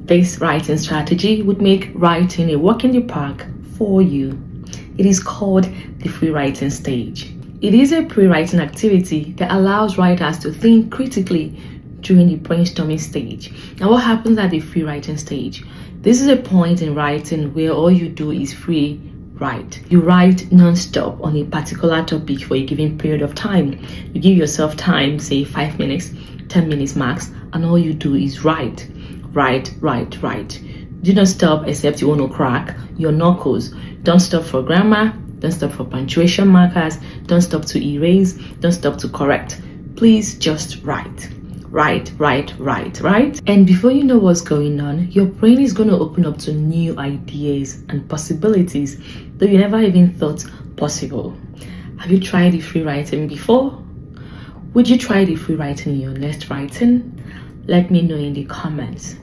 This writing strategy would make writing a walk in the park for you. It is called the free writing stage. It is a pre-writing activity that allows writers to think critically during the brainstorming stage. Now, what happens at the free writing stage? This is a point in writing where all you do is free write. You write non-stop on a particular topic for a given period of time. You give yourself time, say 5 minutes, 10 minutes max, and all you do is write. Do not stop except you want to crack your knuckles. Don't stop for grammar. Don't stop for punctuation markers. Don't stop to erase. Don't stop to correct. Please just write. Write. And before you know what's going on, your brain is going to open up to new ideas and possibilities that you never even thought possible. Have you tried the free writing before? Would you try the free writing in your next writing? Let me know in the comments.